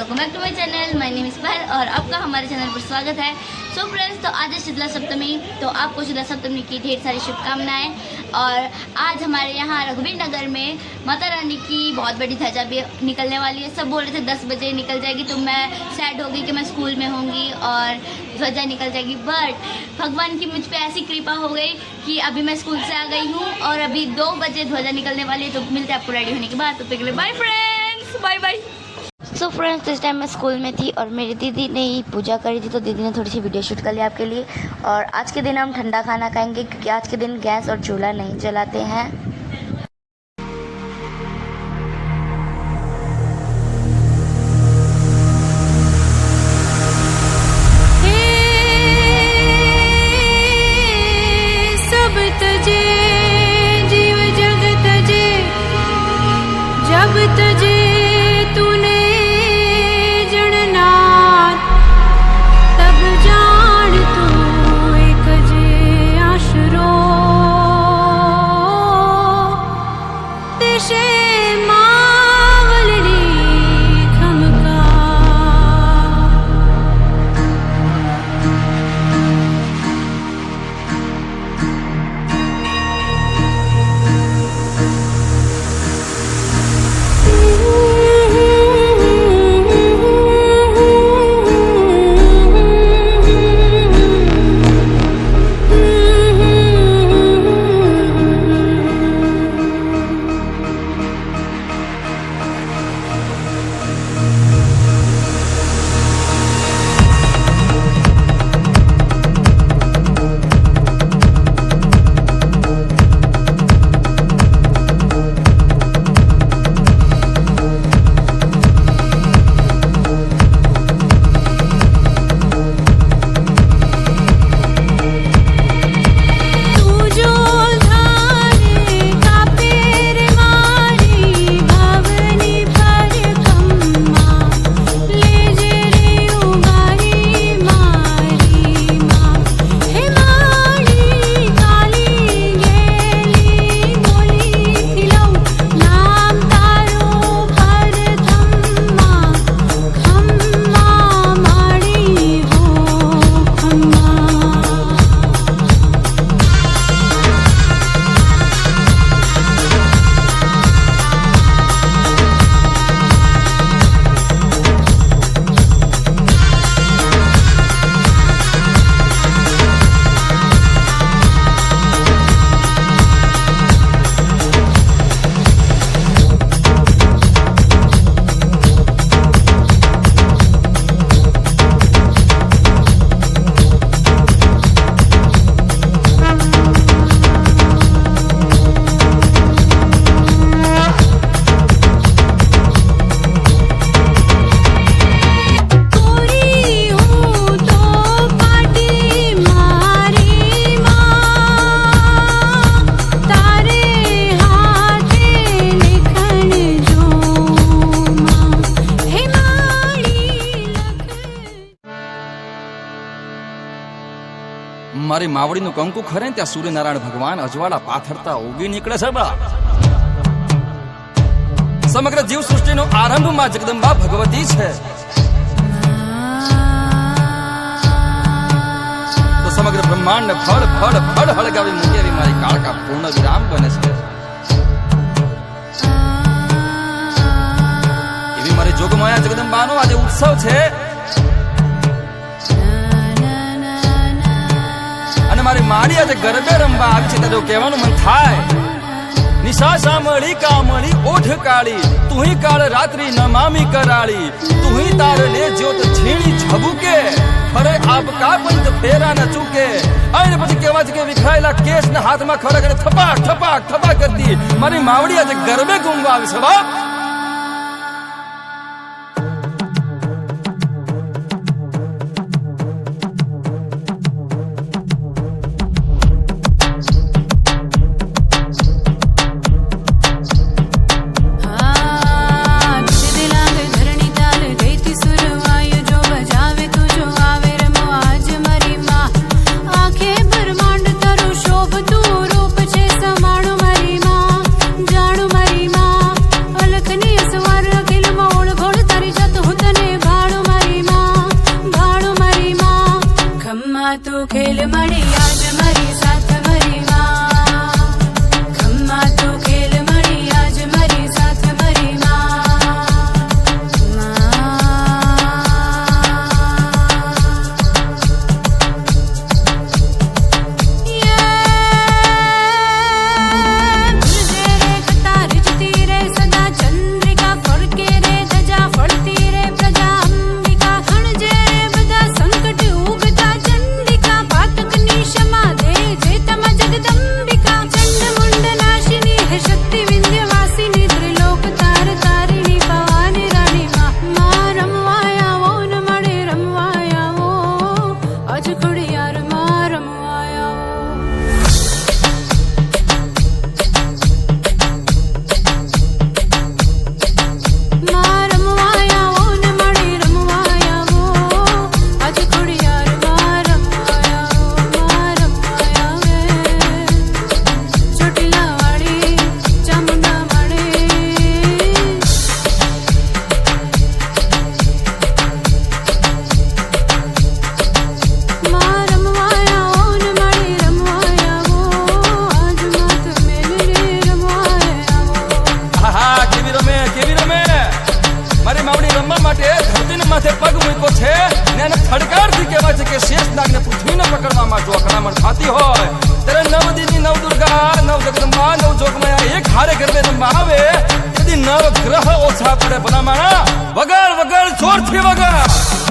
Welcome back to my channel. My name is Pahal और आपका हमारे चैनल पर स्वागत है। सो फ्रेंड्स, तो आज है शीतला सप्तमी, तो आपको शीतला सप्तमी की ढेर सारी शुभकामनाएं। और आज हमारे यहाँ रघुवीर नगर में माता रानी की बहुत बड़ी ध्वजा भी निकलने वाली है। सब बोल रहे थे 10 बजे निकल जाएगी, तो मैं सैड हो गई कि मैं स्कूल में होंगी और ध्वजा निकल जाएगी। बट भगवान की मुझ पर ऐसी कृपा हो गई कि अभी मैं स्कूल से आ गई हूँ और अभी 2 बजे ध्वजा निकलने वाली है। तो मिलते हैं आपको रेडी होने के बाद। तो पिघले bye friends, bye bye. So friends, इस टाइम मैं स्कूल में थी और मेरी दीदी ने ही पूजा करी थी, तो दीदी ने थोड़ी सी वीडियो शूट कर लिया आपके लिए। और आज के दिन हम ठंडा खाना खाएंगे क्योंकि आज के दिन गैस और चूल्हा नहीं जलाते हैं। सब तजे जीव जग तजे, जब तजे तूने जड़नाथ, तब जान तू एक जे आशरो देशे मावलनी खमका। મારી માવડીનું કંકુ ખરે ત્યાં સૂર્યનારાયણ ભગવાન અજવાળા પાથરતા ઉગી નીકળે છે બા। સમગ્ર જીવ સૃષ્ટિનો આરંભ માં જગદંબા ભગવતી છે, તો સમગ્ર બ્રહ્માંડ ફળ ફળ ફળ હળગાવી મૂકે એવી મારી કાળકા પૂર્ણ વિરામ બને છે। એવી મારી જોગમાયા જગદંબાનો આજે ઉત્સવ છે અને મારી માડી આજે ગરબે રમવા આવી છે તો કહેવાનું મન થાય, નિશા સામળી કામળી ઓઠ કાળી, તું ही કાળ રાત્રિ નમામી કરાળી, તું ही તારને જ્યોત ઝીણી ઝબુકે, અરે આપકા પંત ફેરા ન ચૂકે। અને પછી કહેવા છે કે વિખરાયેલા કેસ ને હાથમાં ખડક અને થપાક થપાક થપાક કરતી મારી માવડી આજે ગરબે ઘૂમવા આવી છે બાપ। શોભતું રૂપ છે સમાણું મારી માં, જાણું મારી માં, તું ખેલ મળી આજ મારી સાથ મારી માં ખમ્મા તું ખેલ મળી આજ મારી સાથ મારી માથે પગ મૂક્યો છે ને એને થડકારથી કહેવાય છે કે શેષનાગને પૃથ્વીને પકડવામાં જો અકળામણ થતી હોય ત્યારે નવ દીની નવ દુર્ગા નવ જગદંબા નવ જોગમાયા એક હારે ગરબે રમવા આવે તેથી નવ ગ્રહ ઓછા પડે ભલા માણા વગાડ વગાડ જોરથી વગાડ